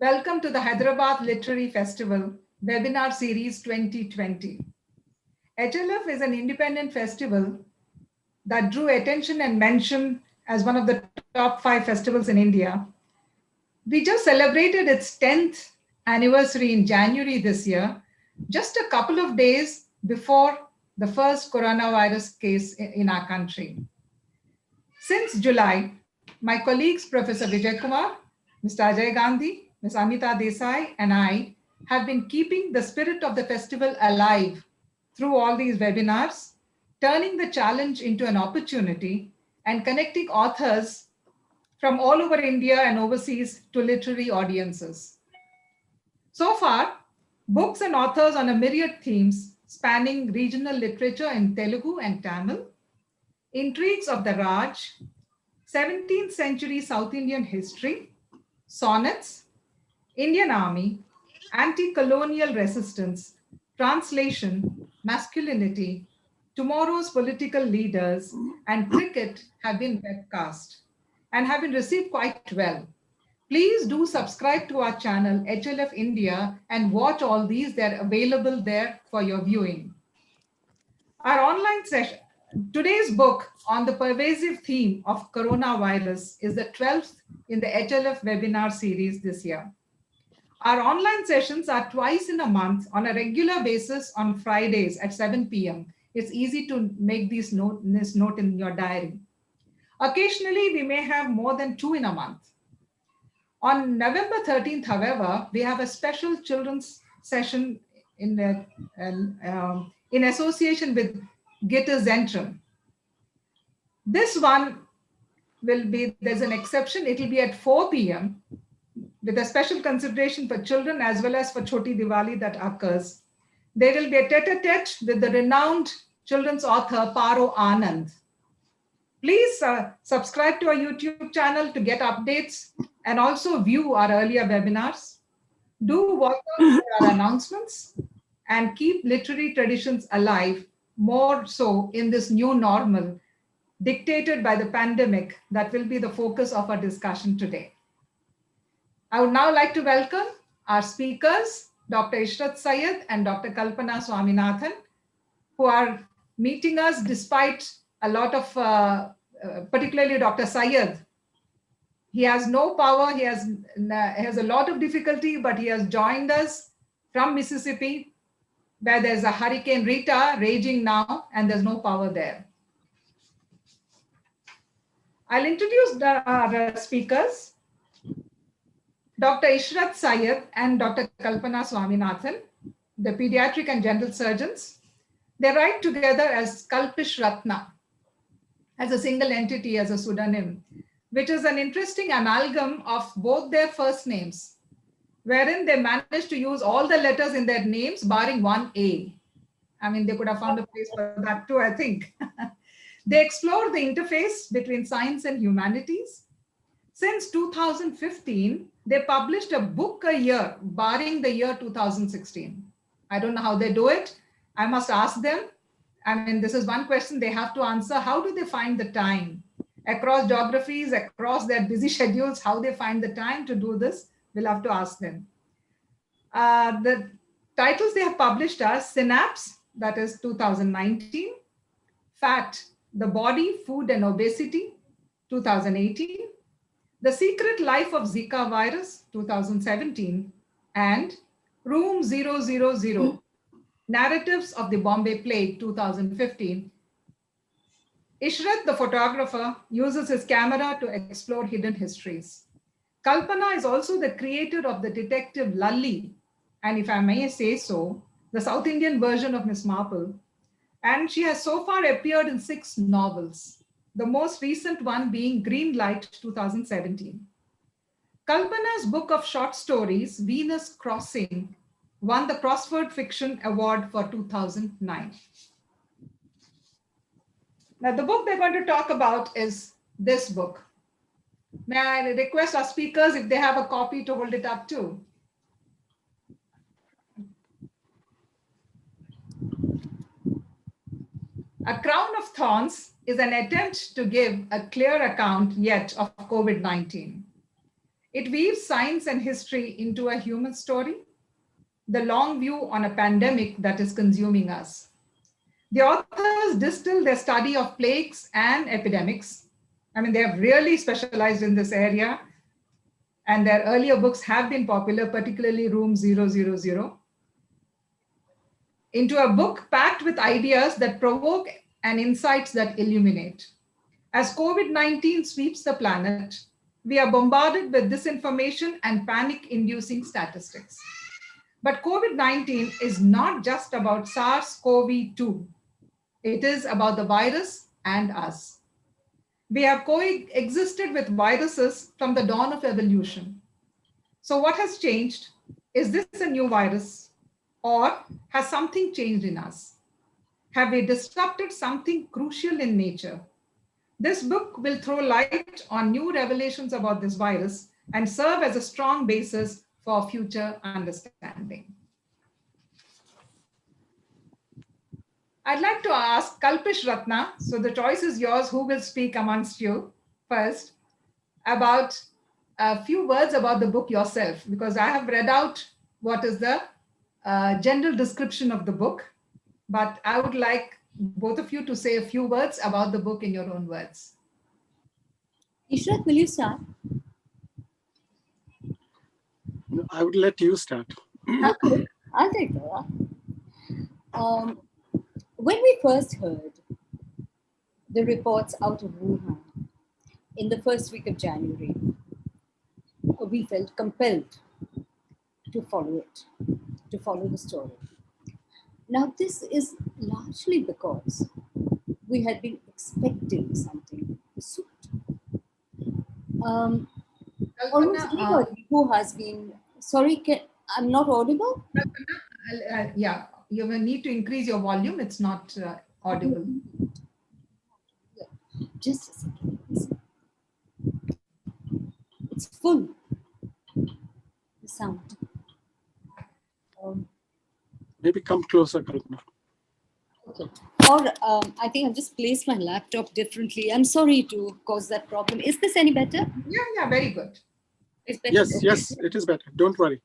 Welcome to the Hyderabad Literary Festival Webinar Series 2020. HLF is an independent festival that drew attention and mention as one of the top 5 festivals in India. We just celebrated its 10th anniversary in January this year, just a couple of days before the first coronavirus case in our country. Since July, my colleagues, Professor Vijay Kumar, Mr. Ajay Gandhi, Ms. Amita Desai, and I have been keeping the spirit of the festival alive through all these webinars, turning the challenge into an opportunity and connecting authors from all over India and overseas to literary audiences. So far, books and authors on a myriad themes spanning regional literature in Telugu and Tamil, intrigues of the Raj, 17th century South Indian history, sonnets, Indian Army, anti-colonial resistance, translation, masculinity, tomorrow's political leaders, and cricket have been webcast and have been received quite well. Please do subscribe to our channel, HLF India, and watch all these. They're available there for your viewing. Our online session, today's book on the pervasive theme of coronavirus is the 12th in the HLF webinar series this year. Our online sessions are twice in a month on a regular basis on Fridays at 7 p.m. It's easy to make this note in your diary. Occasionally, we may have more than 2 in a month. On November 13th, however, we have a special children's session in association with Gitter Zentrum. This one will be, there's an exception, it will be at 4 p.m. with a special consideration for children as well as for Choti Diwali that occurs. There will be a tete-a-tete with the renowned children's author Paro Anand. Please subscribe to our YouTube channel to get updates and also view our earlier webinars. Do watch out for our announcements and keep literary traditions alive, more so in this new normal dictated by the pandemic that will be the focus of our discussion today. I would now like to welcome our speakers, Dr. Ishrat Syed and Dr. Kalpana Swaminathan, who are meeting us despite a lot of, particularly Dr. Syed. He has no power, he has a lot of difficulty, but he has joined us from Mississippi, where there's a Hurricane Rita raging now, and there's no power there. I'll introduce our speakers. Dr. Ishrat Syed and Dr. Kalpana Swaminathan, the pediatric and general surgeons. They write together as Kalpish Ratna, as a single entity, as a pseudonym, which is an interesting amalgam of both their first names, wherein they managed to use all the letters in their names, barring one A. I mean, they could have found a place for that too, I think. They explore the interface between science and humanities. Since 2015, they published a book a year, barring the year 2016. I don't know how they do it. I must ask them. I mean, this is one question they have to answer. How do they find the time? Across geographies, across their busy schedules, how they find the time to do this, we'll have to ask them. The titles they have published are Synapse, that is 2019, Fat, the Body, Food and Obesity, 2018, The Secret Life of Zika Virus, 2017, and Room 000, Narratives of the Bombay Plague, 2015. Ishrat, the photographer, uses his camera to explore hidden histories. Kalpana is also the creator of the detective Lalli, and if I may say so, the South Indian version of Miss Marple. And she has so far appeared in 6 novels, the most recent one being Greenlight, 2017. Kalpana's book of short stories, Venus Crossing, won the Crossword Fiction Award for 2009. Now, the book they're going to talk about is this book. May I request our speakers, if they have a copy, to hold it up too? A Crown of Thorns is an attempt to give a clear account yet of COVID-19. It weaves science and history into a human story, the long view on a pandemic that is consuming us. The authors distill their study of plagues and epidemics. I mean, they have really specialized in this area, and their earlier books have been popular, particularly Room 000, into a book packed with ideas that provoke and insights that illuminate. As COVID-19 sweeps the planet, we are bombarded with disinformation and panic-inducing statistics. But COVID-19 is not just about SARS-CoV-2. It is about the virus and us. We have coexisted with viruses from the dawn of evolution. So what has changed? Is this a new virus? Or has something changed in us? Have we disrupted something crucial in nature? This book will throw light on new revelations about this virus and serve as a strong basis for future understanding. I'd like to ask Kalpish Ratna, so the choice is yours, who will speak amongst you first, about a few words about the book yourself, because I have read out what is the general description of the book, but I would like both of you to say a few words about the book in your own words. Ishrat, will you start? I would let you start. Okay, I'll take that. When we first heard the reports out of Wuhan in the first week of January, we felt compelled to follow it, to follow the story. Now, this is largely because we had been expecting something soon. Almost anybody who has been, sorry, I'm not audible? Yeah, you will need to increase your volume. It's not audible. Yeah. Just a second, please. It's full, the sound. Maybe come closer, Kalpana. Okay. Or I think I've just placed my laptop differently. I'm sorry to cause that problem. Is this any better? Yeah, very good. It's better. Yes, okay. yes, it is better. Don't worry.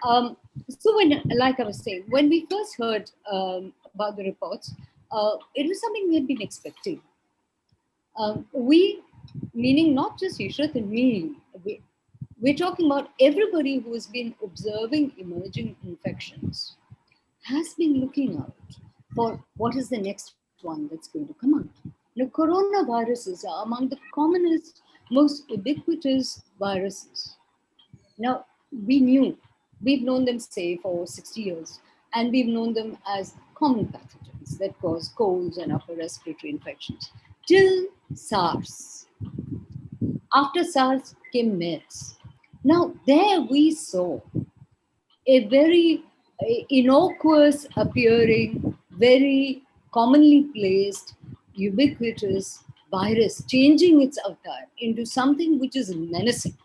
So when, like I was saying, when we first heard about the reports, it was something we had been expecting. We, meaning not just Ishrat and me, we're talking about everybody who has been observing emerging infections, has been looking out for what is the next one that's going to come out. Now, coronaviruses are among the commonest, most ubiquitous viruses. Now, we've known them, say, for 60 years, and we've known them as common pathogens that cause colds and upper respiratory infections, till SARS. After SARS came MERS. Now, there we saw a very innocuous appearing, very commonly placed, ubiquitous virus changing its avatar into something which is menacing.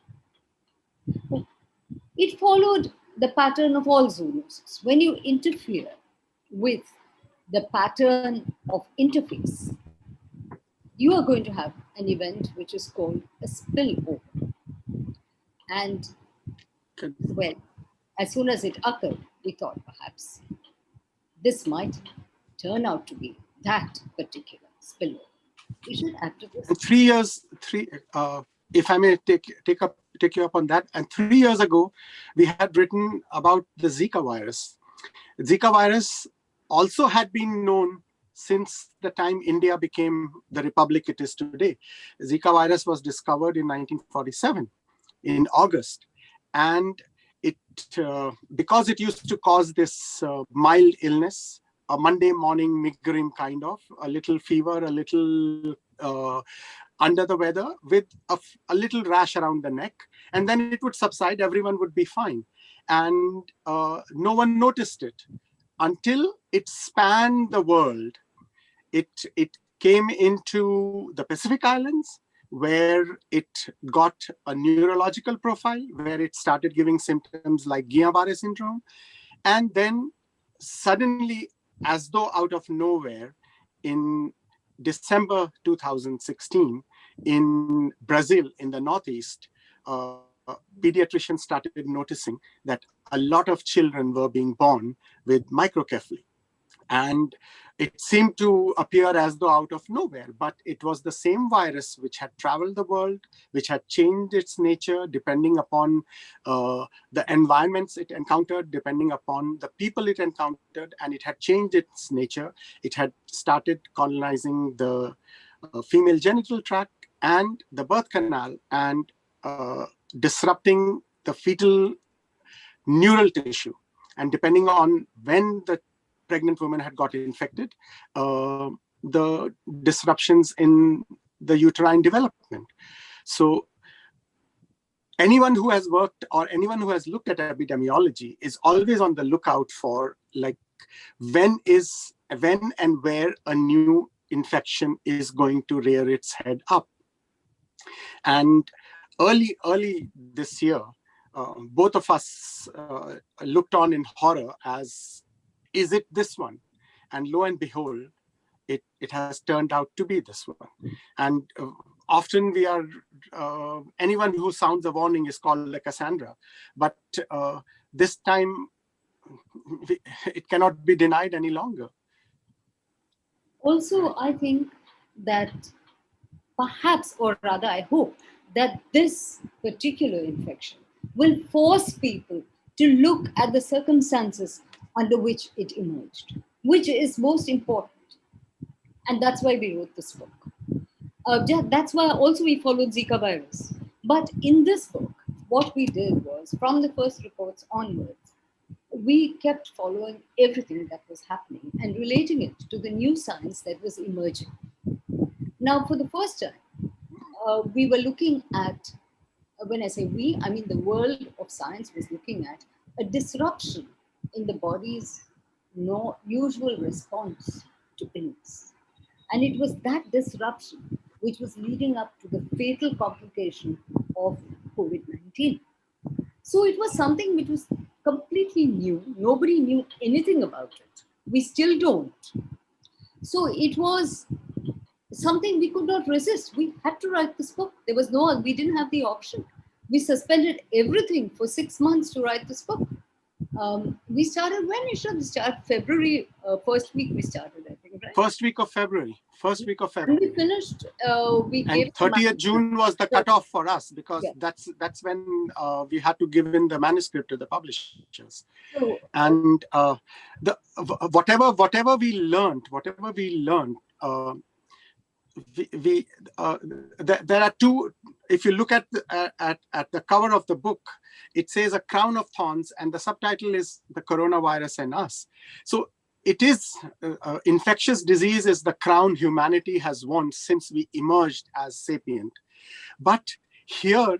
It followed the pattern of all zoonoses. When you interfere with the pattern of interface, you are going to have an event which is called a spillover. And, well, as soon as it occurred, we thought perhaps this might turn out to be that particular spillover. We should after this. 3 years, if I may take you up on that. And 3 years ago, we had written about the Zika virus. Zika virus also had been known since the time India became the republic it is today. Zika virus was discovered in 1947 in August. And it because it used to cause this mild illness, a Monday morning migraine kind of, a little fever, a little under the weather with a little rash around the neck, and then it would subside, everyone would be fine. And no one noticed it until it spanned the world. It came into the Pacific Islands, where it got a neurological profile, where it started giving symptoms like Guillain-Barré syndrome. And then suddenly, as though out of nowhere, in December 2016, in Brazil, in the Northeast, pediatricians started noticing that a lot of children were being born with microcephaly. And it seemed to appear as though out of nowhere, but it was the same virus which had traveled the world, which had changed its nature depending upon the environments it encountered, depending upon the people it encountered, and it had changed its nature. It had started colonizing the female genital tract and the birth canal, and disrupting the fetal neural tissue. And depending on when the pregnant woman had got infected, the disruptions in the uterine development. So anyone who has worked or anyone who has looked at epidemiology is always on the lookout for, like, when and where a new infection is going to rear its head up. And early this year, both of us looked on in horror as, is it this one? And lo and behold, it has turned out to be this one. And often we are, anyone who sounds a warning is called a Cassandra. But this time, it cannot be denied any longer. Also, I think that perhaps, or rather I hope, that this particular infection will force people to look at the circumstances under which it emerged, which is most important. And that's why we wrote this book. That's why also we followed Zika virus. But in this book, what we did was, from the first reports onwards, we kept following everything that was happening and relating it to the new science that was emerging. Now, for the first time, we were looking at, when I say we, I mean the world of science was looking at a disruption in the body's usual response to illness. And it was that disruption which was leading up to the fatal complication of COVID-19. So it was something which was completely new. Nobody knew anything about it. We still don't. So it was something we could not resist. We had to write this book. We didn't have the option. We suspended everything for 6 months to write this book. We started when, Ishrat? We started February, first week we started, I think, right? First week of February. And we finished, we gave... And 30th June was the cutoff for us, because that's when we had to give in the manuscript to the publishers. So, and whatever we learned, there are two. If you look at the cover of the book, it says A Crown of Thorns, and the subtitle is The Coronavirus and Us. So it is infectious disease is the crown humanity has won since we emerged as sapient. But here,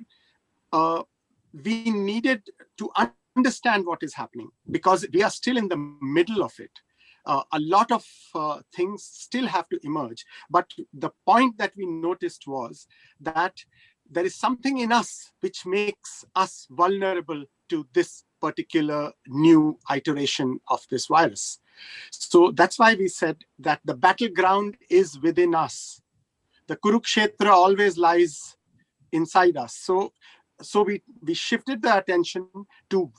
we needed to understand what is happening, because we are still in the middle of it. A lot of things still have to emerge. But the point that we noticed was that there is something in us which makes us vulnerable to this particular new iteration of this virus. So that's why we said that the battleground is within us. The Kurukshetra always lies inside us. So we shifted the attention to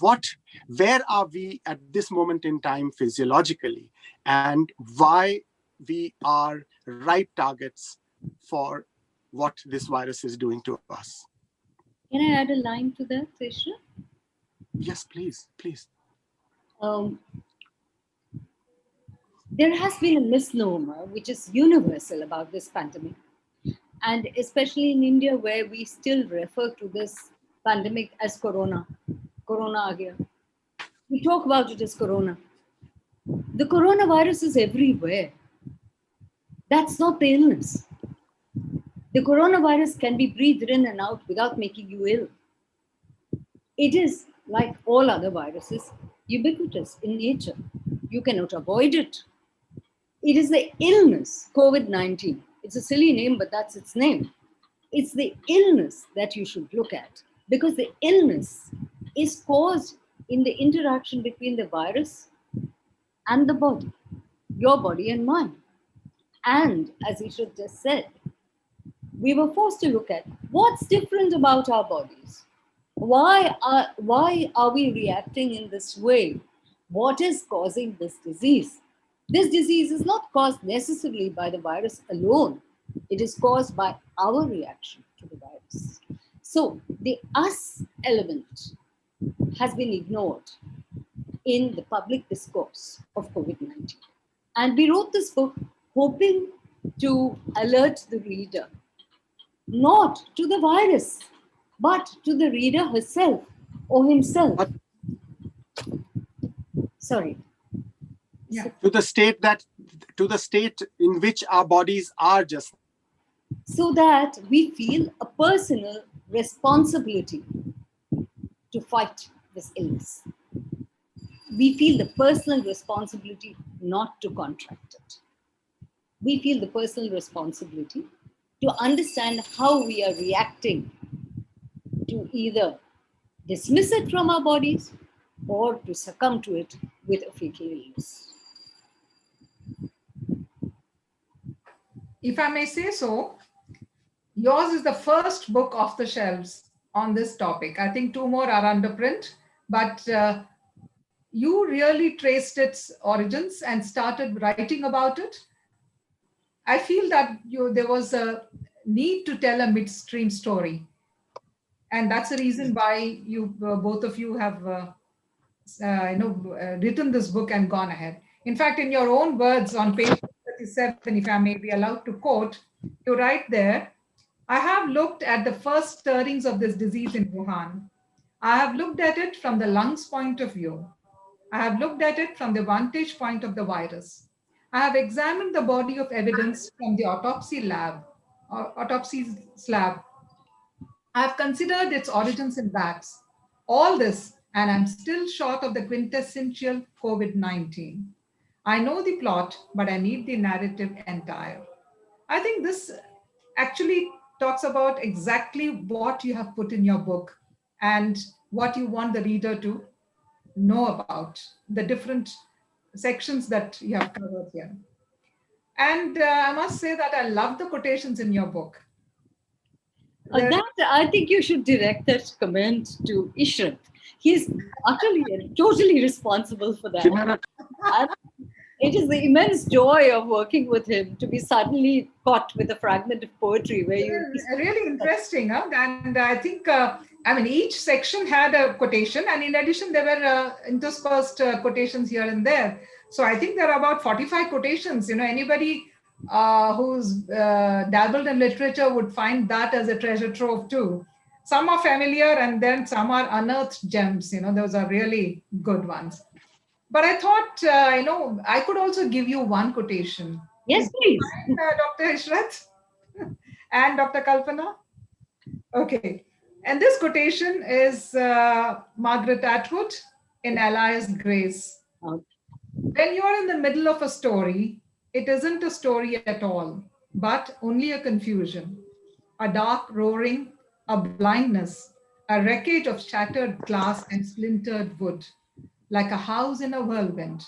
where are we at this moment in time physiologically, and why we are right targets for what this virus is doing to us. Can I add a line to that, Ishrat? Yes, please. There has been a misnomer which is universal about this pandemic. And especially in India, where we still refer to this pandemic as corona. Corona aa gaya. We talk about it as corona. The coronavirus is everywhere. That's not the illness. The coronavirus can be breathed in and out without making you ill. It is, like all other viruses, ubiquitous in nature. You cannot avoid it. It is the illness, COVID-19. It's a silly name, but that's its name. It's the illness that you should look at, because the illness is caused in the interaction between the virus and the body, your body and mine. And as Ishrat just said, we were forced to look at what's different about our bodies. Why are we reacting in this way? What is causing this disease? This disease is not caused necessarily by the virus alone. It is caused by our reaction to the virus. So the us element has been ignored in the public discourse of COVID-19. And we wrote this book hoping to alert the reader, not to the virus, but to the reader herself or himself. Sorry. Yeah. To the state in which our bodies are just. So that we feel a personal responsibility to fight this illness. We feel the personal responsibility not to contract it. We feel the personal responsibility to understand how we are reacting to either dismiss it from our bodies or to succumb to it with a fatal illness. If I may say so, yours is the first book off the shelves on this topic. I think two more are under print, but you really traced its origins and started writing about it. I feel that there was a need to tell a midstream story. And that's the reason why you both of you have written this book and gone ahead. In fact, in your own words on page 37, if I may be allowed to quote, you write there, I have looked at the first stirrings of this disease in Wuhan. I have looked at it from the lungs point of view. I have looked at it from the vantage point of the virus. I have examined the body of evidence from the autopsy slab. I have considered its origins in bats. All this, and I'm still short of the quintessential COVID-19. I know the plot, but I need the narrative entire. I think this actually talks about exactly what you have put in your book and what you want the reader to know about, the different sections that you have covered here. And I must say that I love the quotations in your book. That I think you should direct that comment to Ishrat. He's utterly and totally responsible for that. And it is the immense joy of working with him to be suddenly caught with a fragment of poetry where you. Really interesting, huh? And I think each section had a quotation, and in addition there were interspersed quotations here and there. So I think there are about 45 quotations. Anybody who's dabbled in literature would find that as a treasure trove too. Some are familiar, and then some are unearthed gems. Those are really good ones. But I thought, I could also give you one quotation. Yes, please. Dr. Ishrat and Dr. Kalpana. Okay. And this quotation is Margaret Atwood in Alice Grace. Okay. When you're in the middle of a story, it isn't a story at all, but only a confusion, a dark roaring, a blindness, a wreckage of shattered glass and splintered wood, like a house in a whirlwind,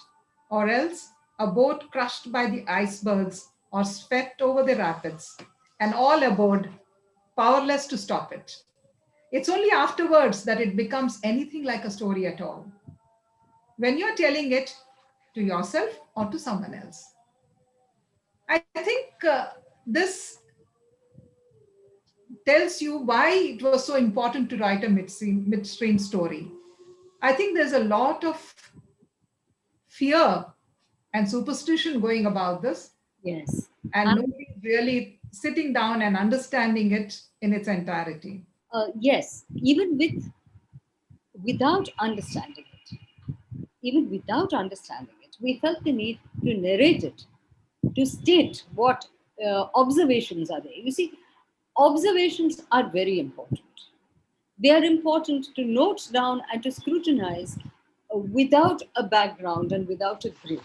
or else a boat crushed by the icebergs or swept over the rapids, and all aboard, powerless to stop it. It's only afterwards that it becomes anything like a story at all. When you're telling it to yourself or to someone else. I think this tells you why it was so important to write a midstream story. I think there's a lot of fear and superstition going about this. Yes. And nobody really sitting down and understanding it in its entirety. Yes, even without understanding it, we felt the need to narrate it, to state what observations are there. You see, observations are very important. They are important to note down and to scrutinize without a background and without a grip.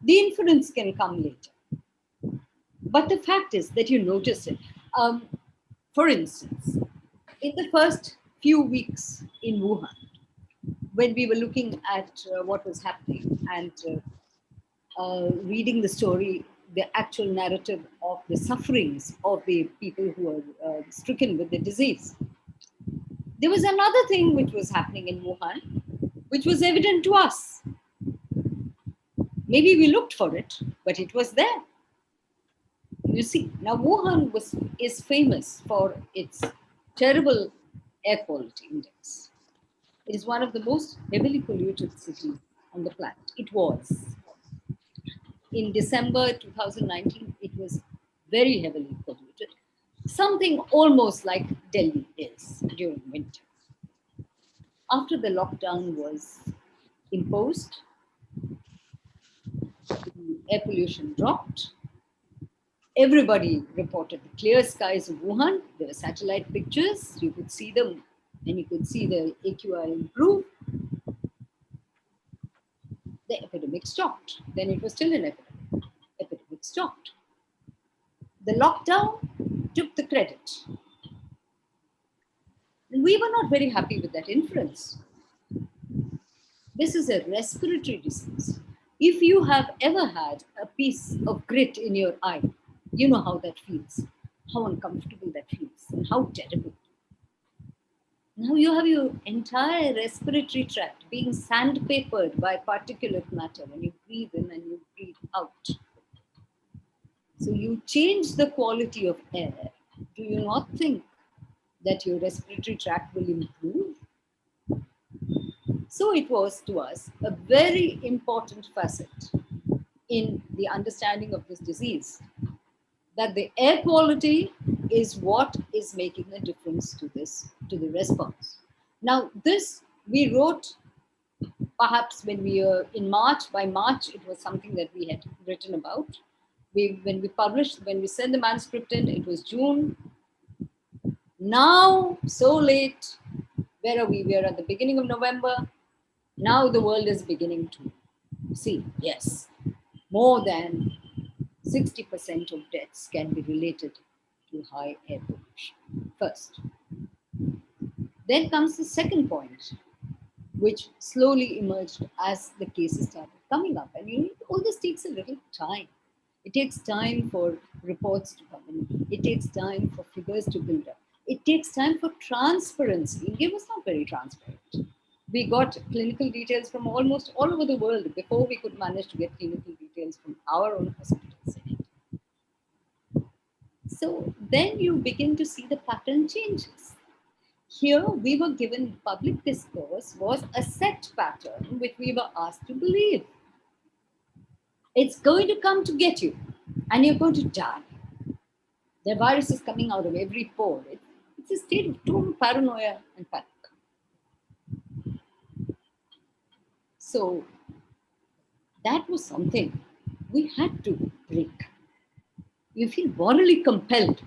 The inference can come later. But the fact is that you notice it. For instance, in the first few weeks in Wuhan, when we were looking at what was happening and reading the story, the actual narrative of the sufferings of the people who are stricken with the disease, There was another thing which was happening in Wuhan, which was evident to us. Maybe we looked for it, but it was there. You see, now Wuhan is famous for its terrible air quality index. It is one of the most heavily polluted cities on the planet. It was. In December 2019, it was very heavily polluted. Something almost like Delhi is during winter. After the lockdown was imposed, the air pollution dropped. Everybody reported the clear skies of Wuhan. There were satellite pictures. You could see them and you could see the AQI improve. The epidemic stopped. Then it was still an epidemic. Epidemic stopped. The lockdown took the credit. And we were not very happy with that inference. This is a respiratory disease. If you have ever had a piece of grit in your eye, you know how that feels, how uncomfortable that feels, and how terrible. Now you have your entire respiratory tract being sandpapered by particulate matter when you breathe in and you breathe out. So you change the quality of air. Do you not think that your respiratory tract will improve? So it was to us a very important facet in the understanding of this disease, that the air quality is what is making a difference to the response. Now, this we wrote perhaps when we were in March. By March, it was something that we had written about. When we sent the manuscript in, it was June. Now, so late, where are we? We are at the beginning of November. Now the world is beginning to see, yes, more than 60% of deaths can be related to high air pollution. First. Then comes the second point, which slowly emerged as the cases started coming up. And all this takes a little time. It takes time for reports to come in. It takes time for figures to build up. It takes time for transparency. India was not very transparent. We got clinical details from almost all over the world before we could manage to get clinical details from our own hospitals. So then you begin to see the pattern changes. Here we were given public discourse was a set pattern which we were asked to believe. It's going to come to get you and you're going to die. The virus is coming out of every pore. It's a state of total paranoia and panic. So that was something we had to break. You feel morally compelled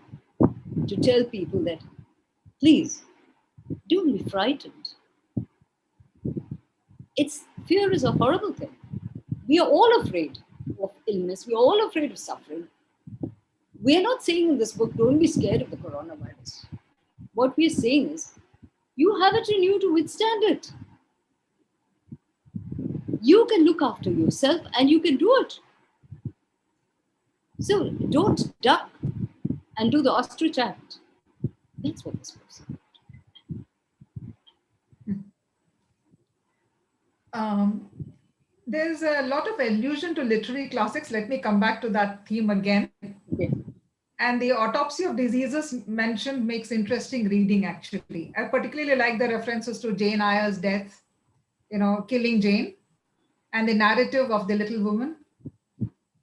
to tell people that, please, don't be frightened. Fear is a horrible thing. We are all afraid of illness. We are all afraid of suffering. We are not saying in this book, don't be scared of the coronavirus. What we are saying is, you have it in you to withstand it. You can look after yourself and you can do it. So don't duck and do the ostrich act. That's what this book is about. There's a lot of allusion to literary classics. Let me come back to that theme again. Okay. And the autopsy of diseases mentioned makes interesting reading, actually. I particularly like the references to Jane Eyre's death, Killing Jane, and the narrative of The Little Woman,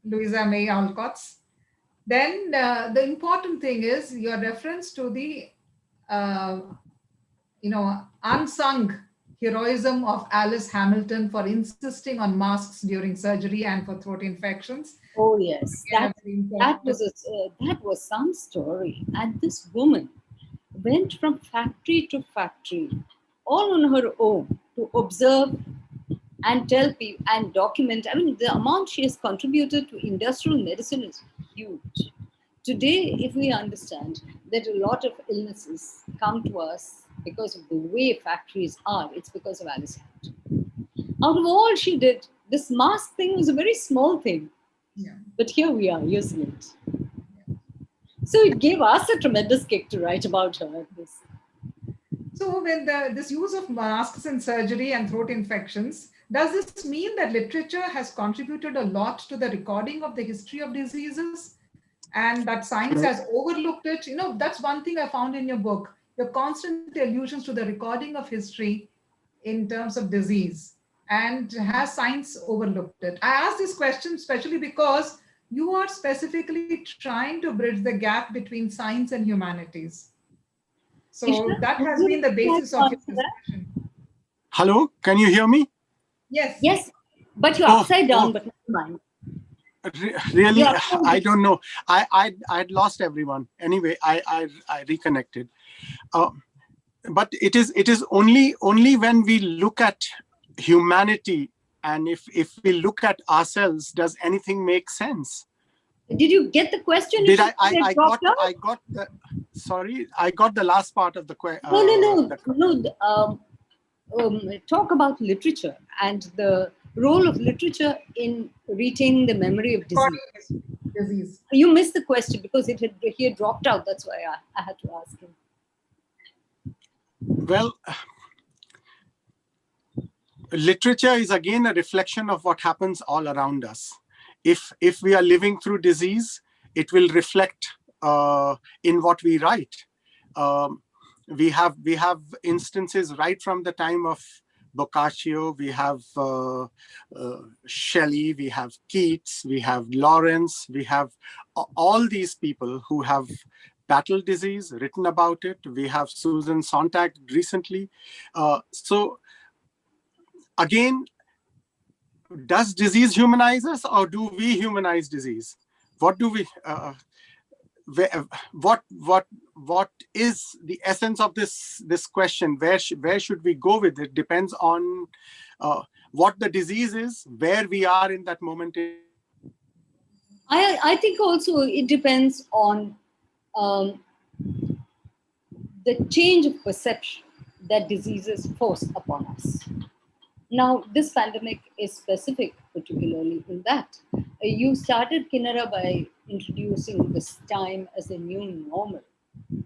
Louisa May Alcott's. Then the important thing is your reference to the, unsung heroism of Alice Hamilton for insisting on masks during surgery and for throat infections. Oh yes, that was some story. And this woman went from factory to factory, all on her own, to observe and tell people and document. I mean, the amount she has contributed to industrial medicine is huge. Today, if we understand that a lot of illnesses come to us because of the way factories are, it's because of Alice Hamilton. Out of all she did, this mask thing was a very small thing. Yeah. But here we are using it. Yeah. So it gave us a tremendous kick to write about her. So when this use of masks in surgery and throat infections, does this mean that literature has contributed a lot to the recording of the history of diseases and that science has overlooked it? You know, that's one thing I found in your book, your constant allusions to the recording of history in terms of disease. And has science overlooked it? I ask this question especially because you are specifically trying to bridge the gap between science and humanities. So Ishrat, that would has you been the like basis to of your answer that? discussion. Hello, can you hear me? Yes. Yes, but you're Oh, upside down, oh, but never mind. really? You're upside I down. don't know. I'd lost everyone. Anyway, I reconnected. Uh, but it is only when we look at humanity, and if we look at ourselves, does anything make sense? Did you get the question? Did Ishrat? Did it drop out? I got the, sorry, I got the last part of the question. No. Talk about literature and the role of literature in retaining the memory of disease. Disease. You missed the question because he had dropped out. That's why I had to ask him. Well, literature is again a reflection of what happens all around us. If we are living through disease, it will reflect in what we write. We have instances right from the time of Boccaccio. We have Shelley, we have Keats, we have Lawrence, we have all these people who have battled disease, written about it. We have Susan Sontag recently. So again, does disease humanize us, or do we humanize disease? What do we? What is the essence of this question? Where should we go with it? Depends on what the disease is, where we are in that moment. I think also it depends on the change of perception that diseases force upon us. Now, this pandemic is specific, particularly in that. You started, Kinnara, by introducing this time as a new normal.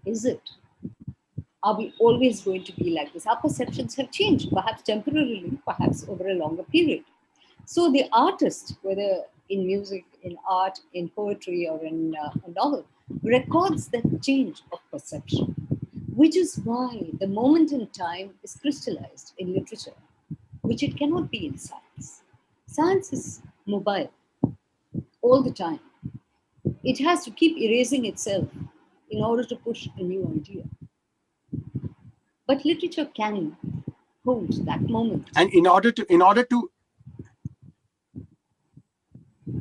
Is it? Are we always going to be like this? Our perceptions have changed, perhaps temporarily, perhaps over a longer period. So the artist, whether in music, in art, in poetry, or in a novel, records that change of perception, which is why the moment in time is crystallized in literature, which it cannot be in science. Science is mobile all the time. It has to keep erasing itself in order to push a new idea. But literature can hold that moment. And in order to,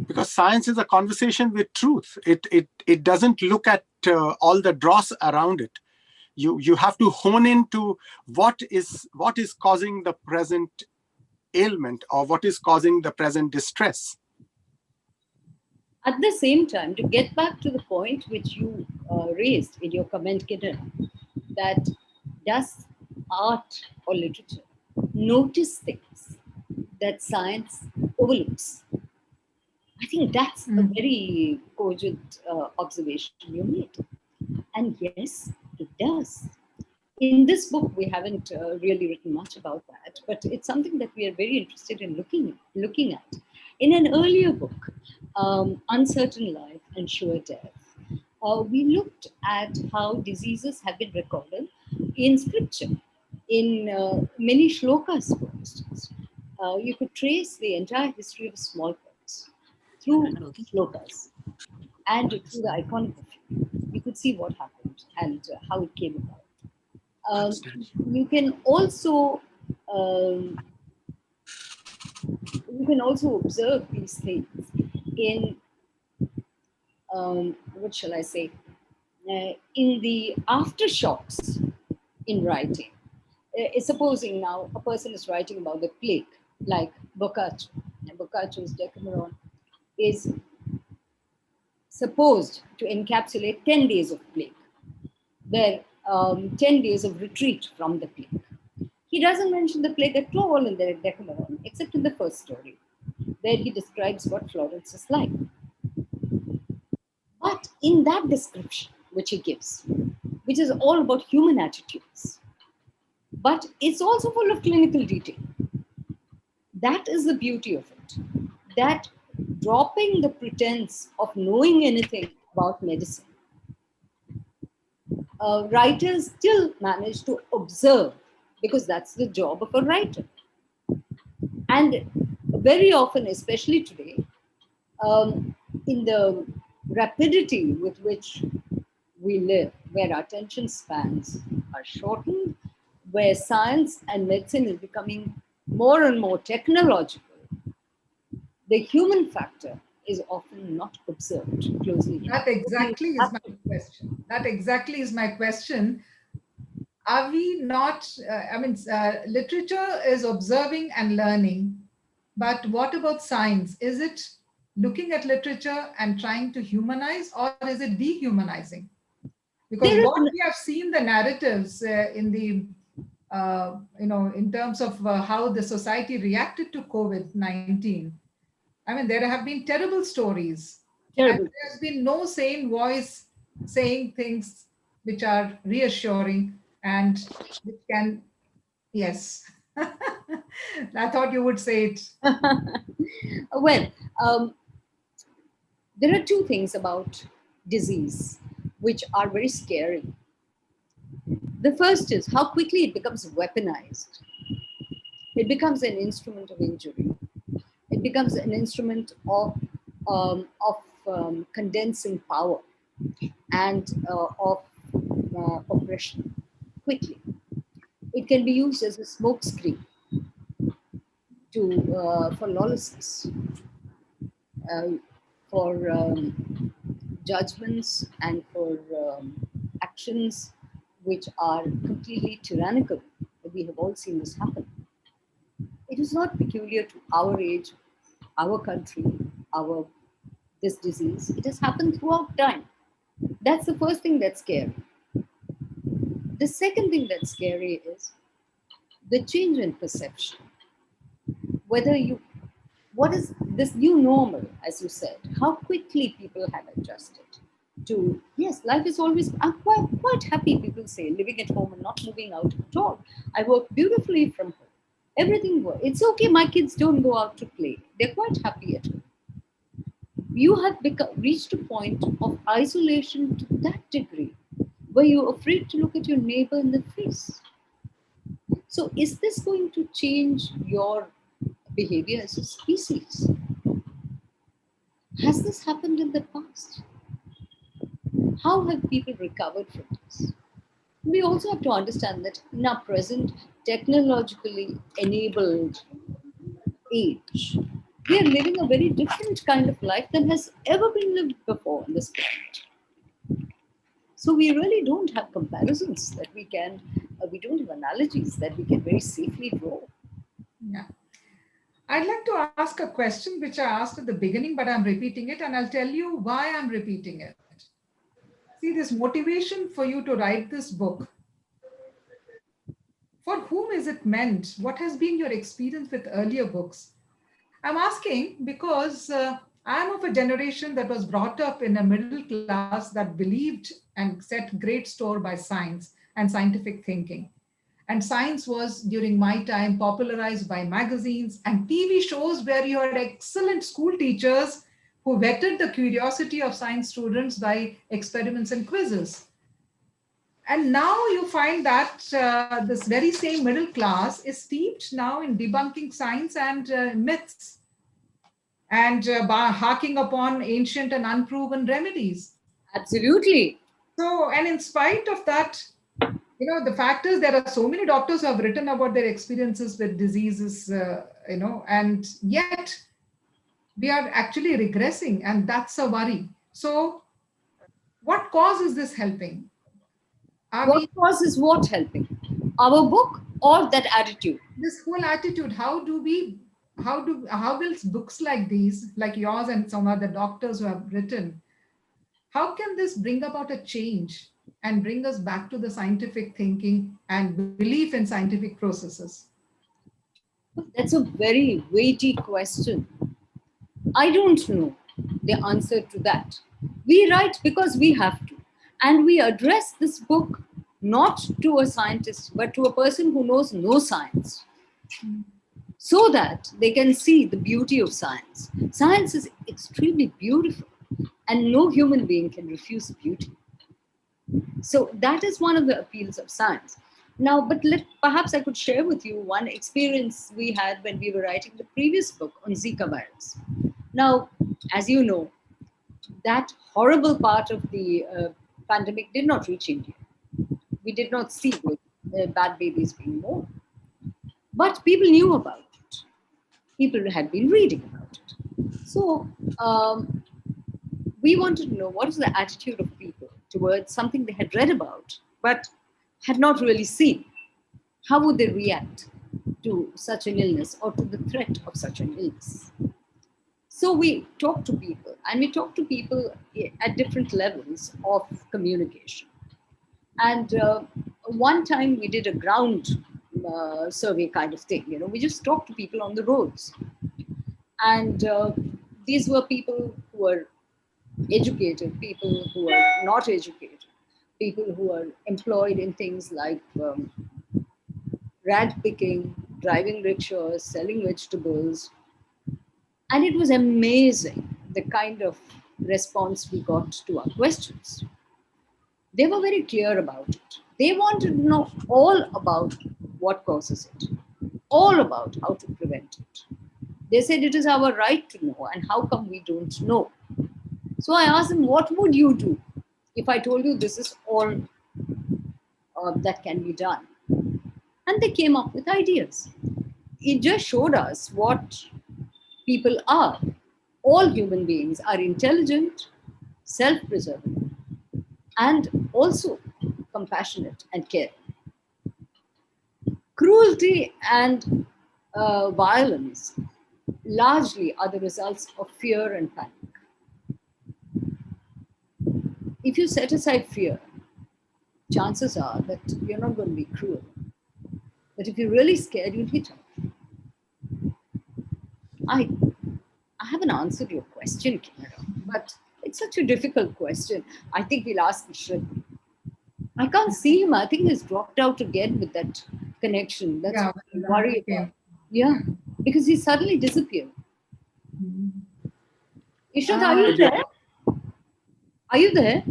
because science is a conversation with truth. It doesn't look at all the dross around it. You have to hone into what is causing the present ailment, or what is causing the present distress. At the same time, to get back to the point which you raised in your comment, Kiran, that does art or literature notice things that science overlooks? I think that's a very cogent observation you made. And yes, it does. In this book, we haven't really written much about that, but it's something that we are very interested in looking at. In an earlier book, Uncertain Life and Sure Death, we looked at how diseases have been recorded in scripture, in many shlokas, for instance. You could trace the entire history of smallpox through shlokas and through the iconography. You could see what happened and how it came about. You can also observe these things in what shall I say, in the aftershocks in writing. Supposing now a person is writing about the plague, like Boccaccio, and Boccaccio's Decameron is supposed to encapsulate 10 days of plague, where 10 days of retreat from the plague. He doesn't mention the plague at all in the Decameron, except in the first story, where he describes what Florence is like. But in that description, which he gives, which is all about human attitudes, but it's also full of clinical detail. That is the beauty of it. That dropping the pretense of knowing anything about medicine, writers still manage to observe, because that's the job of a writer. And very often, especially today, in the rapidity with which we live, where our attention spans are shortened, where science and medicine is becoming more and more technological, the human factor is often not observed closely enough. That exactly is my question. That exactly is my question. Are we not, literature is observing and learning, but what about science? Is it looking at literature and trying to humanize, or is it dehumanizing? Because There is what we have seen the narratives in the, in terms of how the society reacted to COVID-19, I mean, there have been terrible stories, and terrible. there's been no sane voice saying things which are reassuring and which can, yes. I thought you would say it. Well, there are two things about disease which are very scary. The first is how quickly it becomes weaponized. It becomes an instrument of injury. It becomes an instrument of condensing power and of oppression quickly. It can be used as a smokescreen for lawlessness, uh, for judgments, and for actions which are completely tyrannical. We have all seen this happen. It is not peculiar to our age, our country, our this disease. It has happened throughout time. That's the first thing that's scary. The second thing that's scary is the change in perception. Whether you, what is this new normal, as you said, how quickly people have adjusted to, yes, life is always, I'm quite happy, people say, living at home and not moving out at all. I work beautifully from home. Everything works. It's okay, my kids don't go out to play. They're quite happy at home. You have reached a point of isolation to that degree where you're afraid to look at your neighbor in the face. So, is this going to change your behavior as a species? Has this happened in the past? How have people recovered from this? We also have to understand that in our present technologically enabled age, we are living a very different kind of life than has ever been lived before on this planet. So we really don't have comparisons that we don't have analogies that we can very safely draw. Yeah. I'd like to ask a question which I asked at the beginning, but I'm repeating it, and I'll tell you why I'm repeating it. See, this motivation for you to write this book, for whom is it meant? What has been your experience with earlier books? I'm asking because I'm of a generation that was brought up in a middle class that believed and set great store by science and scientific thinking. And science was, during my time, popularized by magazines and TV shows where you had excellent school teachers who whetted the curiosity of science students by experiments and quizzes. And now you find that this very same middle class is steeped now in debunking science and myths and harking upon ancient and unproven remedies. Absolutely. So, and in spite of that, the fact is there are so many doctors who have written about their experiences with diseases, and yet we are actually regressing, and that's a worry. So, what cause is this helping? What cause is what helping? Our book or that attitude? This whole attitude, how will books like these, like yours and some other doctors who have written, how can this bring about a change and bring us back to the scientific thinking and belief in scientific processes? That's a very weighty question. I don't know the answer to that. We write because we have to. And we address this book not to a scientist, but to a person who knows no science, so that they can see the beauty of science. Science is extremely beautiful, and no human being can refuse beauty. So that is one of the appeals of science. Now, but perhaps I could share with you one experience we had when we were writing the previous book on Zika virus. Now, as you know, that horrible part of the pandemic did not reach India. We did not see the bad babies being born. But people knew about it. People had been reading about it. So we wanted to know what is the attitude of people towards something they had read about, but had not really seen. How would they react to such an illness or to the threat of such an illness? So we talked to people, and we talked to people at different levels of communication. And one time we did a ground survey kind of thing. We just talked to people on the roads. And these were people who were educated, people who were not educated, people who were employed in things like rag picking, driving rickshaws, selling vegetables. And it was amazing the kind of response we got to our questions. They were very clear about it. They wanted to know all about what causes it, all about how to prevent it. They said it is our right to know, and how come we don't know? So I asked them, what would you do if I told you this is all that can be done? And they came up with ideas. It just showed us what people are. All human beings are intelligent, self-preserving, and also compassionate and caring. Cruelty and violence largely are the results of fear and panic. If you set aside fear, chances are that you're not going to be cruel. But if you're really scared, you'll hit out. I haven't answered your question, Canada, but it's such a difficult question. I think we'll ask Ishrat. I can't see him. I think he's dropped out again with that connection. That's what I worry about. Yeah, because he suddenly disappeared. Ishrat, are you there? Are you there?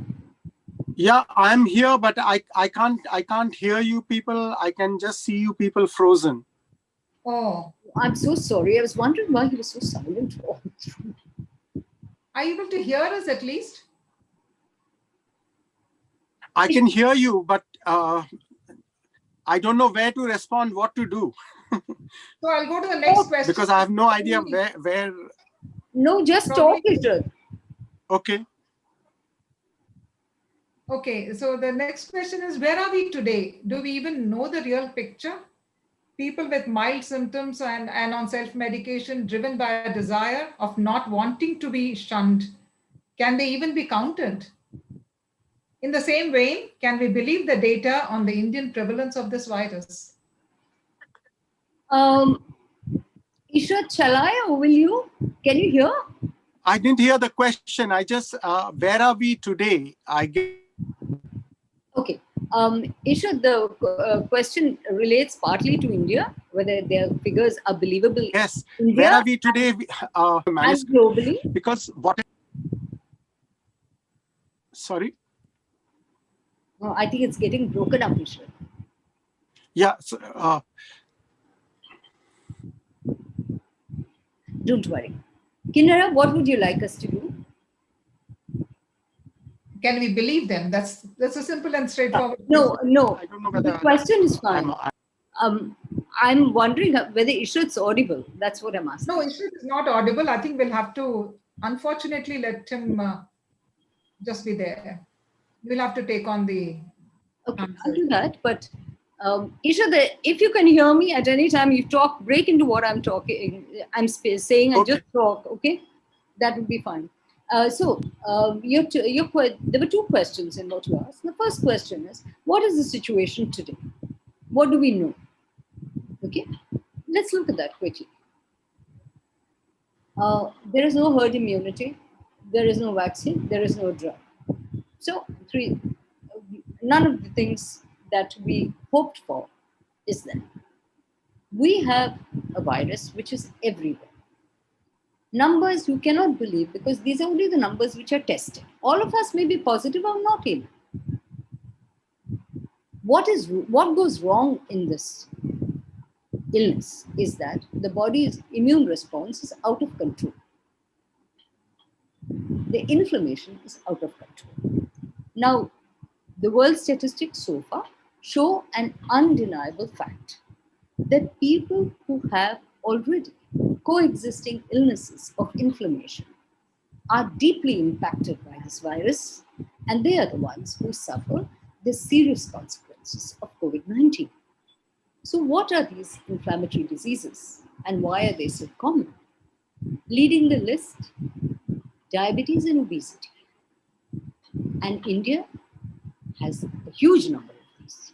Yeah, I'm here, but I can't hear you people. I can just see you people frozen. Oh, I'm so sorry. I was wondering why he was so silent all through. Are you able to hear us at least? I can hear you, but I don't know where to respond, what to do. So I'll go to the next question. Because I have no idea where. No, just talk, Ishrat. Okay. Okay, so the next question is, where are we today? Do we even know the real picture? People with mild symptoms and on self-medication driven by a desire of not wanting to be shunned, can they even be counted? In the same vein, can we believe the data on the Indian prevalence of this virus? Ishrat, shall I or will you? Can you hear? I didn't hear the question. I just, where are we today? Okay. Ishrat, the question relates partly to India, whether their figures are believable. Yes. India, where are we today? And globally? Because what? Sorry? No, I think it's getting broken up, Ishrat. Yeah. So, Don't worry. Kinnara, what would you like us to do? Can we believe them? That's a simple and straightforward No. I don't know whether the question is fine. I'm wondering whether Ishrat's audible. That's what I'm asking. No, Ishrat is not audible. I think we'll have to, unfortunately, let him just be there. We'll have to take on the Okay, answer. I'll do that. But Ishrat, if you can hear me at any time, you talk, break into what I'm talking, I'm saying, and just talk. Okay, that would be fine. So there were two questions in what you asked. The first question is, what is the situation today? What do we know? Okay, let's look at that quickly. There is no herd immunity. There is no vaccine. There is no drug. So none of the things that we hoped for is that we have a virus which is everywhere. Numbers you cannot believe, because these are only the numbers which are tested. All of us may be positive or not ill. What goes wrong in this illness is that the body's immune response is out of control. The inflammation is out of control. Now, the world statistics so far show an undeniable fact that people who have already coexisting illnesses of inflammation are deeply impacted by this virus, and they are the ones who suffer the serious consequences of COVID-19. So what are these inflammatory diseases and why are they so common? Leading the list, diabetes and obesity. And India has a huge number of these.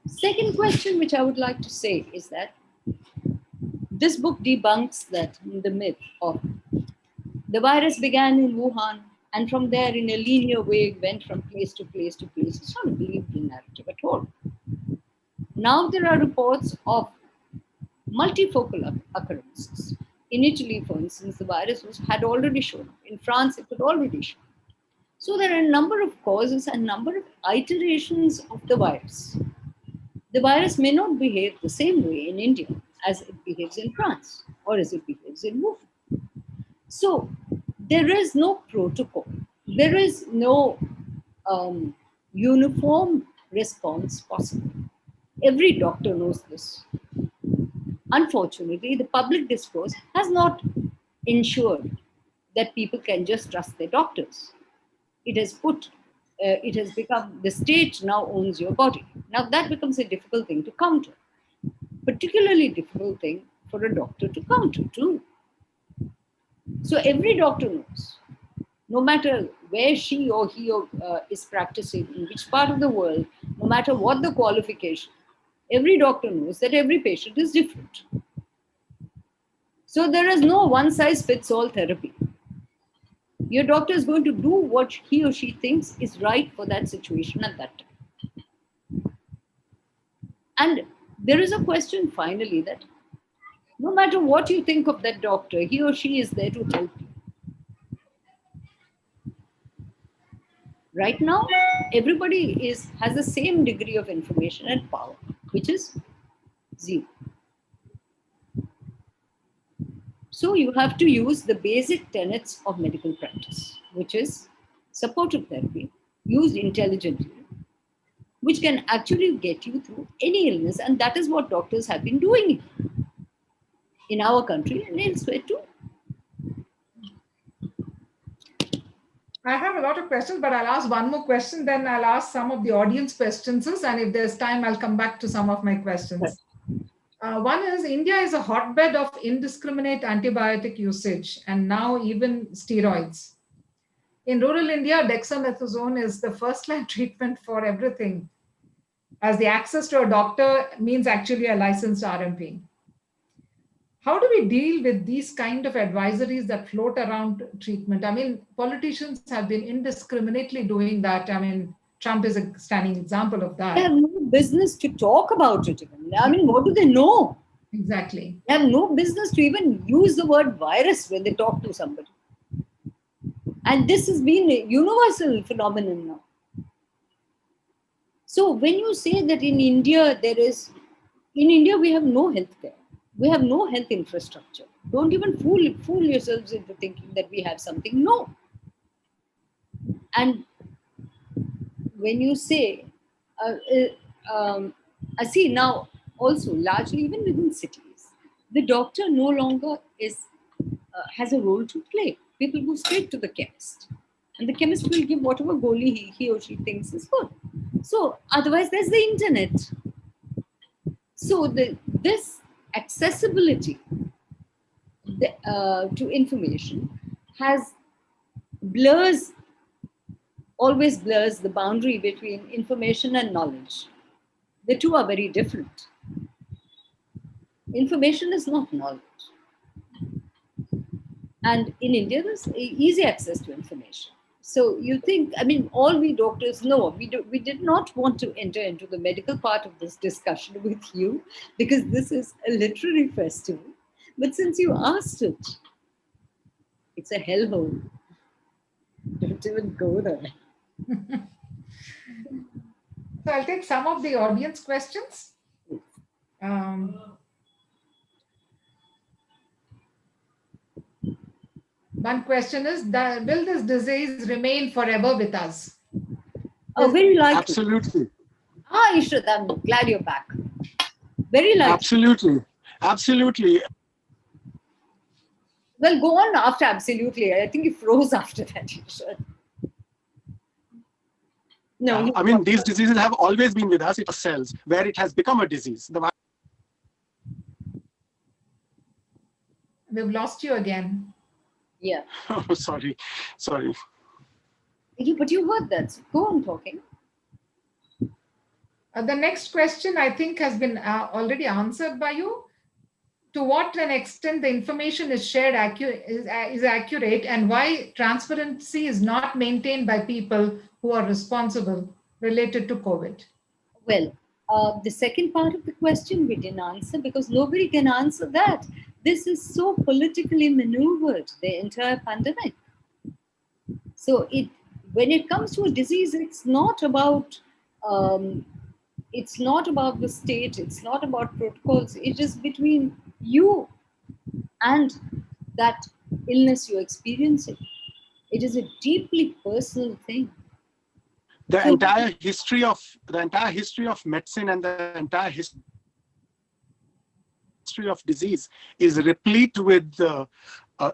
Second question, which I would like to say, is that this book debunks the myth of the virus began in Wuhan, and from there, in a linear way, it went from place to place to place. It's not a believable narrative at all. Now there are reports of multifocal occurrences. In Italy, for instance, the virus had already shown up. In France, it had already shown up. So there are a number of causes and number of iterations of the virus. The virus may not behave the same way in India as it behaves in France or as it behaves in Wuhan. So there is no protocol. There is no uniform response possible. Every doctor knows this. Unfortunately, the public discourse has not ensured that people can just trust their doctors. It has become, the state now owns your body. Now that becomes a difficult thing to counter. Particularly difficult thing for a doctor to counter too. So every doctor knows, no matter where she or he is practicing, in which part of the world, no matter what the qualification, every doctor knows that every patient is different. So there is no one-size-fits-all therapy. Your doctor is going to do what he or she thinks is right for that situation at that time. And there is a question finally that no matter what you think of that doctor, he or she is there to help you. Right now, everybody has the same degree of information and power, which is zero. So you have to use the basic tenets of medical practice, which is supportive therapy, used intelligently, which can actually get you through any illness. And that is what doctors have been doing in our country and elsewhere too. I have a lot of questions, but I'll ask one more question, then I'll ask some of the audience questions, and if there's time, I'll come back to some of my questions. One is, India is a hotbed of indiscriminate antibiotic usage and now even steroids. In rural India, dexamethasone is the first-line treatment for everything, as the access to a doctor means actually a licensed RMP. How do we deal with these kind of advisories that float around treatment? I mean, politicians have been indiscriminately doing that. I mean, Trump is a standing example of that. They have no business to talk about it even. I mean, what do they know? Exactly. They have no business to even use the word virus when they talk to somebody. And this has been a universal phenomenon now. So when you say that in India we have no healthcare. We have no health infrastructure. Don't even fool yourselves into thinking that we have something. No. And when you say, I see now also largely even within cities, the doctor no longer has a role to play. People go straight to the chemist, and the chemist will give whatever goli he or she thinks is good. So otherwise, there's the internet. So this accessibility to information always blurs the boundary between information and knowledge. The two are very different. Information is not knowledge. And in India, there's easy access to information. So you think, I mean, all we doctors know, we did not want to enter into the medical part of this discussion with you because this is a literary festival. But since you asked it, it's a hellhole. Don't even go there. So I'll take some of the audience questions. One question is, will this disease remain forever with us? Oh, very likely. Absolutely. Ah, Ishrat, I'm glad you're back. Very likely. Absolutely. Absolutely. Well, go on after absolutely. I think you froze after that, Ishrat. No, I mean, these diseases have always been with us. It's cells where it has become a disease. We've lost you again. Yeah. Oh, sorry. But you heard that. So go on talking. The next question, I think, has been already answered by you. To what an extent the information is shared is accurate, and why transparency is not maintained by people who are responsible related to COVID? Well, the second part of the question we didn't answer because nobody can answer that. This is so politically maneuvered, the entire pandemic. So when it comes to a disease, it's not about the state, it's not about protocols. It is between you and that illness you're experiencing. It is a deeply personal thing. The entire history of medicine and the entire history of disease is replete with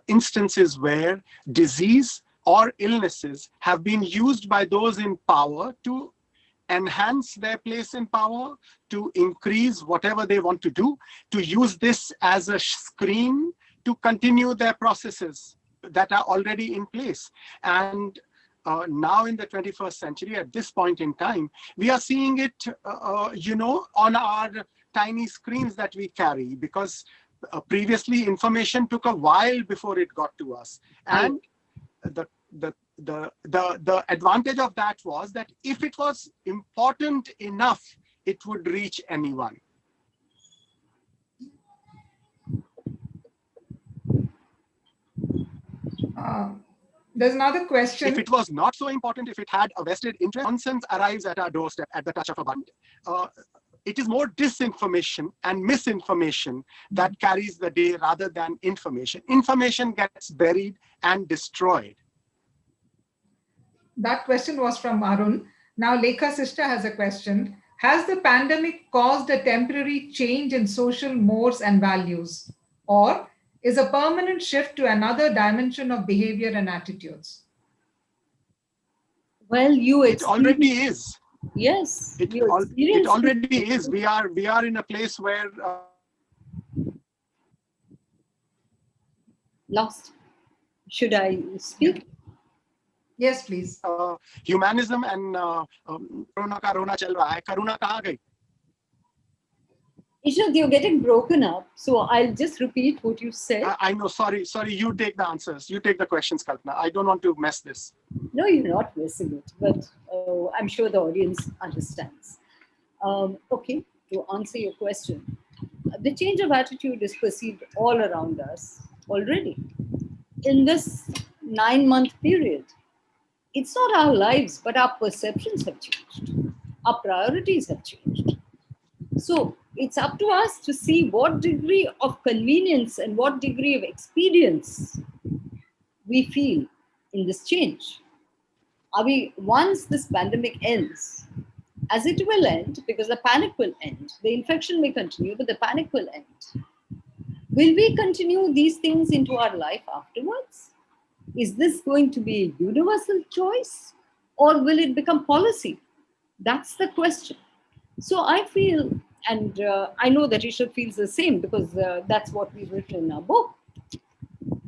instances where disease or illnesses have been used by those in power to enhance their place in power, to increase whatever they want to do, to use this as a screen to continue their processes that are already in place. And now in the 21st century, at this point in time, we are seeing it, on our tiny screens that we carry, because previously information took a while before it got to us. And the advantage of that was that if it was important enough, it would reach anyone. There's another question. If it was not so important, if it had a vested interest, nonsense arrives at our doorstep at the touch of a button. It is more disinformation and misinformation that carries the day rather than information. Information gets buried and destroyed. That question was from Arun. Now, Lekha sister has a question. Has the pandemic caused a temporary change in social mores and values? Or is a permanent shift to another dimension of behavior and attitudes? Well, it already is. Yes, it already is. We are in a place where lost. Should I speak? Yes, please. Humanism and corona ka rona chal raha hai. Karuna kahan gayi? Ishrat, you're getting broken up, so I'll just repeat what you said. I know. Sorry. You take the answers. You take the questions, Kalpana. I don't want to mess this. No, you're not messing it, but I'm sure the audience understands. Okay, to answer your question, the change of attitude is perceived all around us already. In this 9-month period, it's not our lives, but our perceptions have changed. Our priorities have changed. So it's up to us to see what degree of convenience and what degree of experience we feel in this change. Once this pandemic ends, as it will end, because the panic will end, the infection may continue, but the panic will end. Will we continue these things into our life afterwards? Is this going to be a universal choice, or will it become policy? That's the question. So I feel, and I know that Ishrat feels the same because that's what we've written in our book.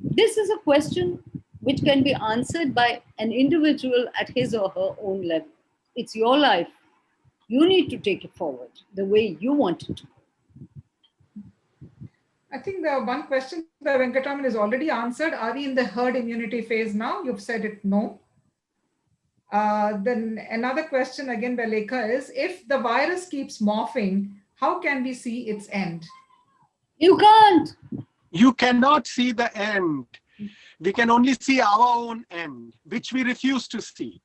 This is a question which can be answered by an individual at his or her own level. It's your life. You need to take it forward the way you want it to. I think the one question by Venkataraman is already answered. Are we in the herd immunity phase now? You've said it no. Then another question again by Lekha is, if the virus keeps morphing, how can we see its end? You can't. You cannot see the end. We can only see our own end, which we refuse to see.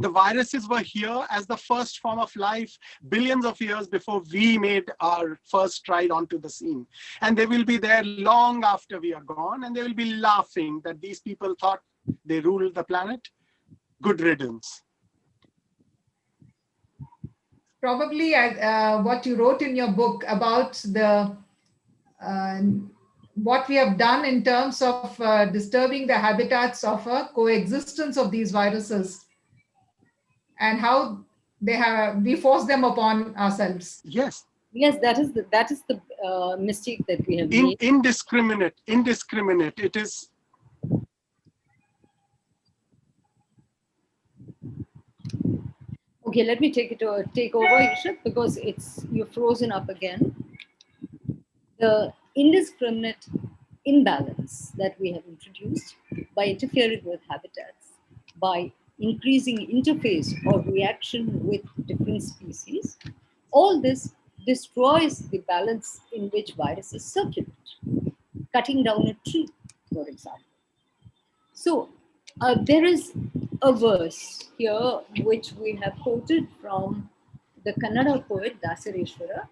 The viruses were here as the first form of life billions of years before we made our first stride onto the scene. And they will be there long after we are gone, and they will be laughing that these people thought they ruled the planet. Good riddance. Probably what you wrote in your book about the what we have done in terms of disturbing the habitats of coexistence of these viruses, and how we force them upon ourselves. Yes. Yes, that is the mistake that we have made. Indiscriminate. It is. Okay, let me take over, Ishrat, because you're frozen up again. The indiscriminate imbalance that we have introduced by interfering with habitats, by increasing interface or reaction with different species, all this destroys the balance in which viruses circulate, cutting down a tree, for example. So there is a verse here which we have quoted from the Kannada poet Dasareshwara,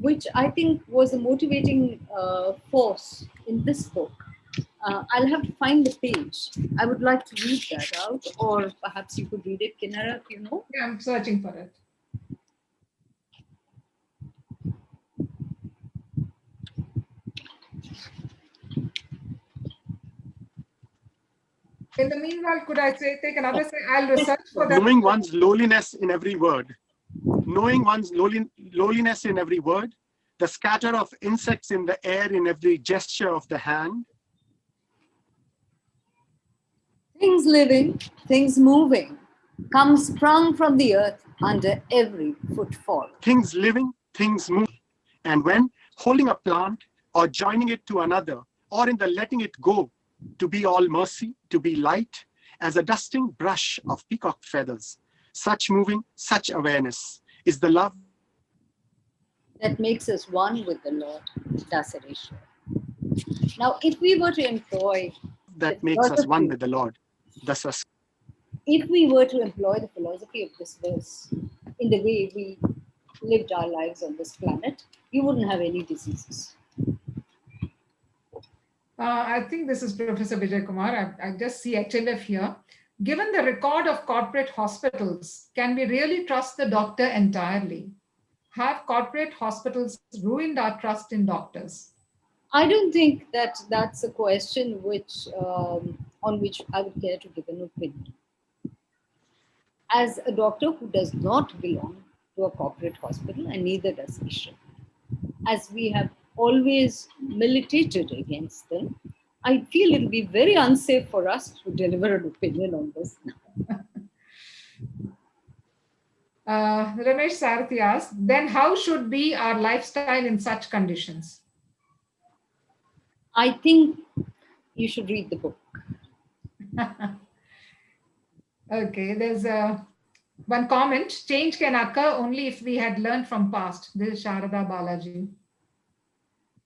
which I think was a motivating force in this book. I'll have to find the page. I would like to read that out, or perhaps you could read it, Kinara, if you know. Yeah, I'm searching for it. In the meanwhile, could I take another say? I'll research for that. Knowing one's lowliness in every word. Knowing one's lowliness in every word. The scatter of insects in the air in every gesture of the hand. Things living, things moving, come sprung from the earth under every footfall. Things living, things moving. And when holding a plant or joining it to another, or in the letting it go, to be all mercy, to be light, as a dusting brush of peacock feathers. Such moving, such awareness is the love that makes us one with the Lord, Dasareshwara. Now, if we were to employ that makes us one with the Lord, thus. If we were to employ the philosophy of this verse in the way we lived our lives on this planet, you wouldn't have any diseases. I think this is Professor Vijay Kumar. I just see HLF here. Given the record of corporate hospitals, can we really trust the doctor entirely? Have corporate hospitals ruined our trust in doctors? I don't think that that's a question on which I would care to give an opinion. As a doctor who does not belong to a corporate hospital, and neither does Ishrat, as we have always militated against them, I feel it will be very unsafe for us to deliver an opinion on this now. Ramesh Sarathi asked, then how should be our lifestyle in such conditions? I think you should read the book. Okay, there's one comment. Change can occur only if we had learned from past. This is Sharada Balaji.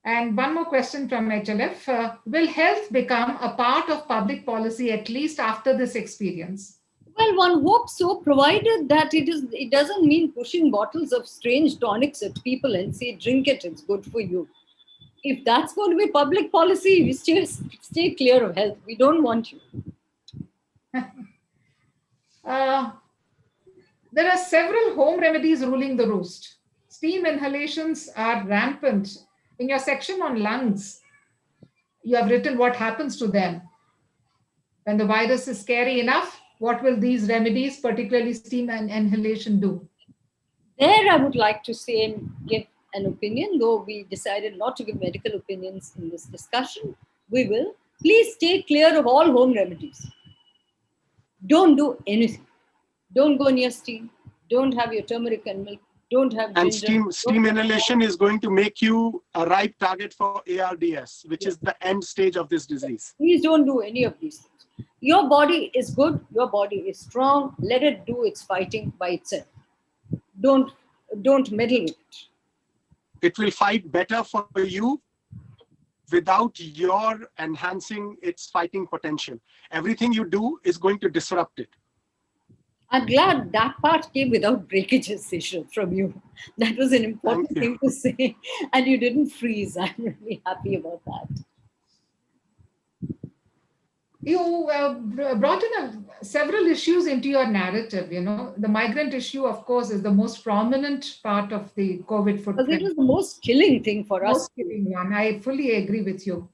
And one more question from HLF. Will health become a part of public policy at least after this experience? Well, one hopes so, provided that it doesn't mean pushing bottles of strange tonics at people and say, drink it, it's good for you. If that's going to be public policy, we stay clear of health. We don't want you. There are several home remedies ruling the roost. Steam inhalations are rampant. In your section on lungs, you have written what happens to them. When the virus is scary enough, what will these remedies, particularly steam and inhalation, do? There I would like to say and give an opinion, though we decided not to give medical opinions in this discussion. We will. Please stay clear of all home remedies. Don't do anything. Don't go near steam. Don't have your turmeric and milk Don't have And ginger. steam inhalation is going to make you a ripe target for ARDS, which is the end stage of this disease. Please don't do any of these things. Your body is good. Your body is strong. Let it do its fighting by itself. Don't meddle with it. It will fight better for you without your enhancing its fighting potential. Everything you do is going to disrupt it. I'm glad that part came without breakages, Ishrat, from you. That was an important thing to say. And you didn't freeze. I'm really happy about that. You brought in several issues into your narrative. The migrant issue, of course, is the most prominent part of the COVID footprint. Because it was the most killing thing for us. Most killing one. I fully agree with you.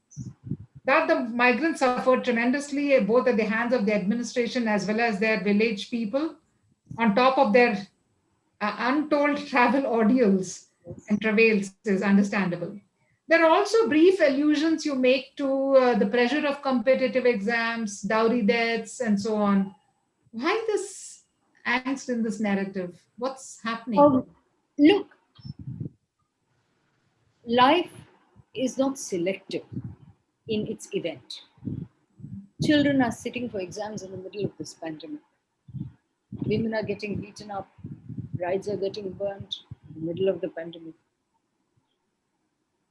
That the migrants suffered tremendously, both at the hands of the administration as well as their village people, on top of their untold travel ordeals and travails, is understandable. There are also brief allusions you make to the pressure of competitive exams, dowry deaths, and so on. Why this angst in this narrative? What's happening? Look, life is not selective in its event. Children are sitting for exams in the middle of this pandemic. Women are getting beaten up. Brides are getting burnt in the middle of the pandemic.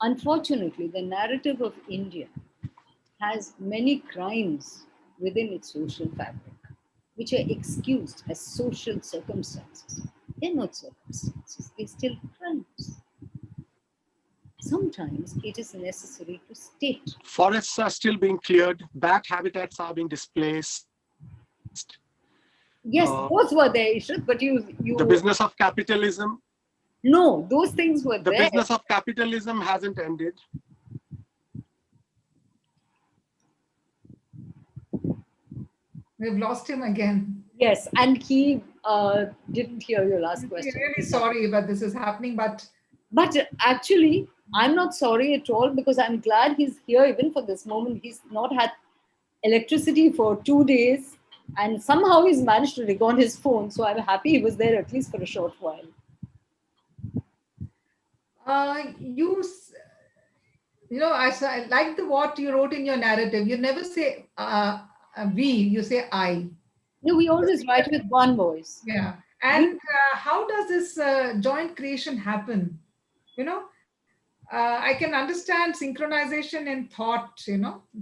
Unfortunately, the narrative of India has many crimes within its social fabric, which are excused as social circumstances. They're not circumstances, they're still crimes. Sometimes it is necessary to state. Forests are still being cleared, bat habitats are being displaced. Yes, those were there, Ishrat, but you... The business of capitalism. No, those things were there. The business of capitalism hasn't ended. We've lost him again. Yes, and he didn't hear your last question. I'm really sorry, but this is happening. But actually, I'm not sorry at all, because I'm glad he's here even for this moment. He's not had electricity for 2 days, and somehow he's managed to rig on his phone. So I'm happy he was there at least for a short while. I like what you wrote in your narrative. You never say we, you say I. No, we always write with one voice. Yeah. And how does this joint creation happen? I can understand synchronization in thought,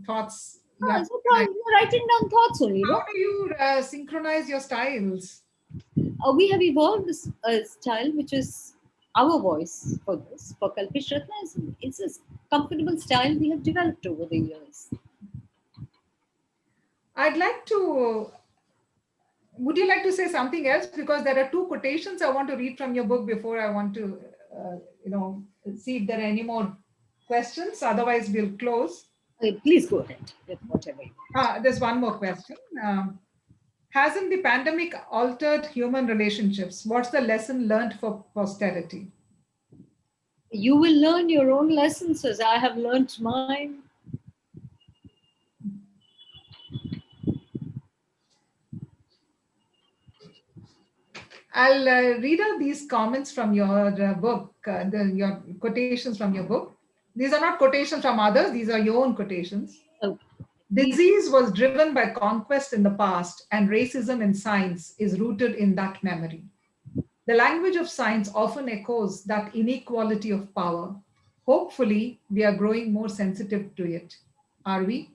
thoughts. You're writing down thoughts only. How do you synchronize your styles? We have evolved a style which is our voice for this. For Kalpish Ratna, it's a comfortable style we have developed over the years. Would you like to say something else? Because there are 2 quotations I want to read from your book before I want to, see if there are any more questions. Otherwise, we'll close. Please go ahead with whatever you want. There's one more question. Hasn't the pandemic altered human relationships? What's the lesson learned for posterity? You will learn your own lessons as I have learned mine. I'll read out these comments from your book, your quotations from your book. These are not quotations from others. These are your own quotations. Oh. Disease was driven by conquest in the past, and racism in science is rooted in that memory. The language of science often echoes that inequality of power. Hopefully, we are growing more sensitive to it. Are we?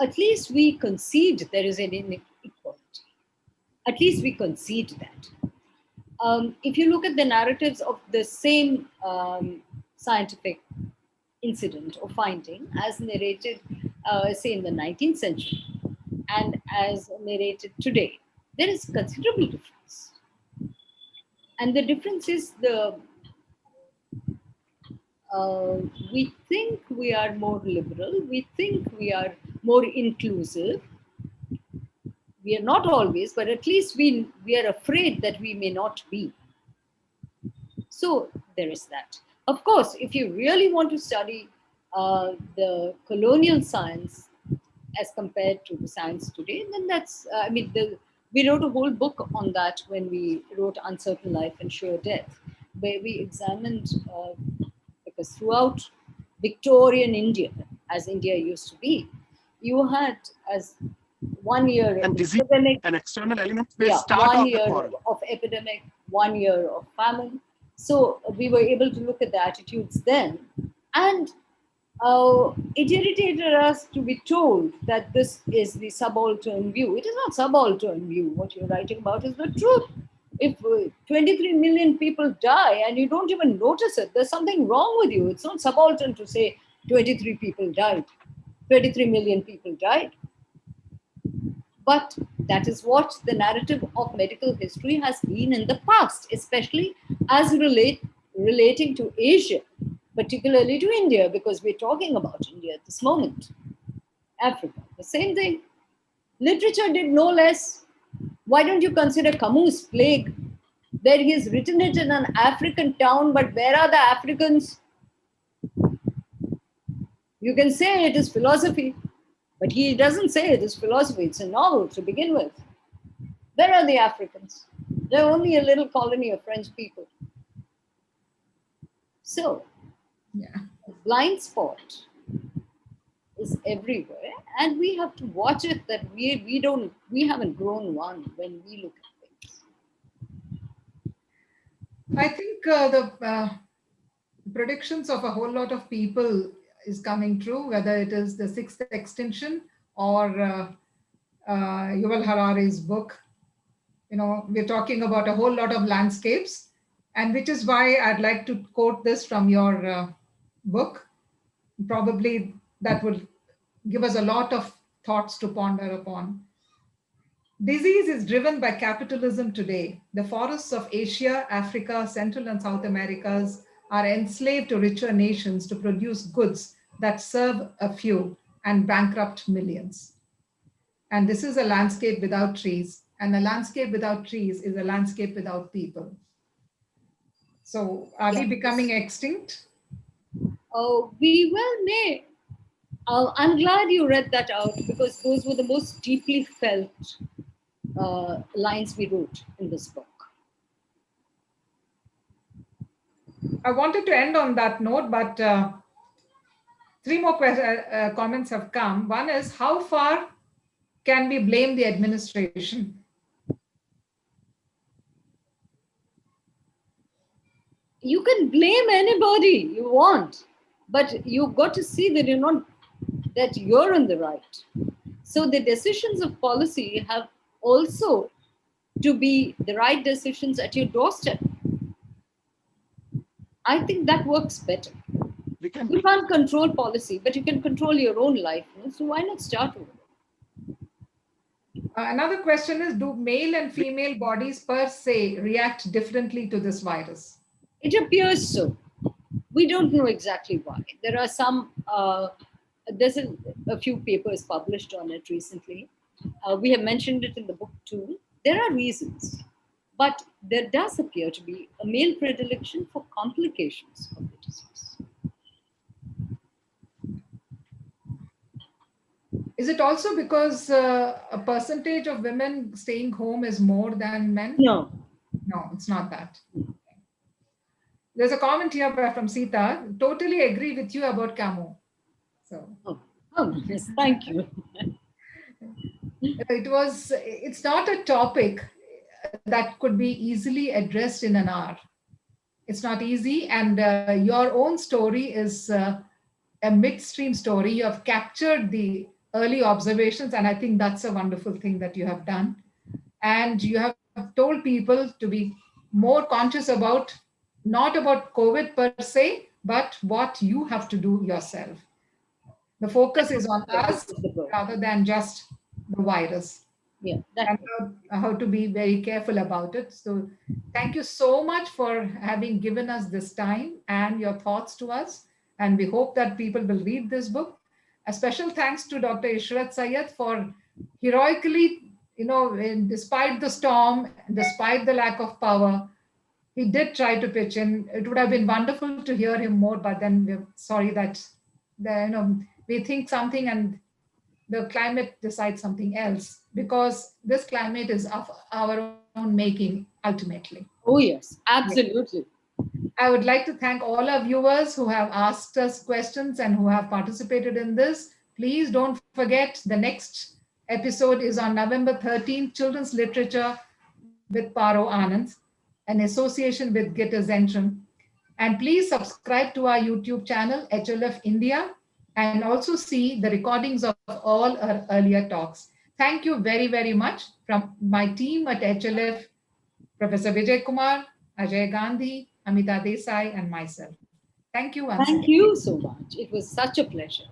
At least we concede there is an inequality. At least we concede that. If you look at the narratives of the same scientific incident or finding as narrated, say, in the 19th century and as narrated today, there is considerable difference. And the difference is we think we are more liberal, we think we are more inclusive. We are not always, but at least we are afraid that we may not be. So there is that. Of course, if you really want to study the colonial science as compared to the science today, then that's, the We wrote a whole book on that when we wrote Uncertain Life and Sure Death, where we examined, because throughout Victorian India, as India used to be, you had as 1 year And of disease epidemic, and external elements, they yeah, start 1 off the year quarrel. of epidemic, 1 year of famine. So we were able to look at the attitudes then, and it irritated us to be told that this is the subaltern view. It is not subaltern view. What you're writing about is the truth. If 23 million people die and you don't even notice it, there's something wrong with you. It's not subaltern to say 23 people died, 23 million people died. But that is what the narrative of medical history has been in the past, especially as relating to Asia, particularly to India, because we're talking about India at this moment. Africa, the same thing. Literature did no less. Why don't you consider Camus' Plague? There he has written it in an African town, but where are the Africans? You can say it is philosophy, but he doesn't say it is philosophy. It's a novel to begin with. Where are the Africans? They're only a little colony of French people. So, Yeah. a blind spot is everywhere, and we have to watch it that we haven't grown one when we look at things. I think the predictions of a whole lot of people is coming true, whether it is the sixth extinction or Yuval Harari's book. We're talking about a whole lot of landscapes, and which is why I'd like to quote this from your book. Probably that will give us a lot of thoughts to ponder upon. Disease is driven by capitalism today. The forests of Asia, Africa, Central and South Americas are enslaved to richer nations to produce goods that serve a few and bankrupt millions. And this is a landscape without trees. And a landscape without trees is a landscape without people. So are we becoming extinct? We well may. I'm glad you read that out, because those were the most deeply felt lines we wrote in this book. I wanted to end on that note, but three more comments have come. One is, how far can we blame the administration? You can blame anybody you want, but you've got to see that you're in the right. So the decisions of policy have also to be the right decisions at your doorstep. I think that works better. You can't control policy, but you can control your own life. So why not start with it? Another question is, do male and female bodies per se react differently to this virus? It appears so. We don't know exactly why. There are some, there's a few papers published on it recently. We have mentioned it in the book too. There are reasons, but there does appear to be a male predilection for complications of the disease. Is it also because a percentage of women staying home is more than men? No. No, it's not that. There's a comment here from Sita. Totally agree with you about Camus. So. Oh yes, thank you. It's not a topic that could be easily addressed in an hour. It's not easy, and your own story is a midstream story. You have captured the early observations, and I think that's a wonderful thing that you have done. And you have told people to be more conscious about, not about COVID per se, but what you have to do yourself. The focus is on us rather than just the virus. Yeah, and how to be very careful about it. So thank you so much for having given us this time and your thoughts to us. And we hope that people will read this book. A special thanks to Dr. Ishrat Syed for heroically, despite the storm, despite the lack of power, he did try to pitch in. It would have been wonderful to hear him more, but then we're sorry that we think something and the climate decides something else, because this climate is of our own making ultimately. Oh, yes, absolutely. I would like to thank all our viewers who have asked us questions and who have participated in this. Please don't forget, the next episode is on November 13th, Children's Literature with Paro Anand, an association with Gitter Zentrum. And please subscribe to our YouTube channel, HLF India, and also see the recordings of all our earlier talks. Thank you very, very much from my team at HLF, Professor Vijay Kumar, Ajay Gandhi, Amita Desai, and myself. Thank you once Thank again. you so much. It was such a pleasure.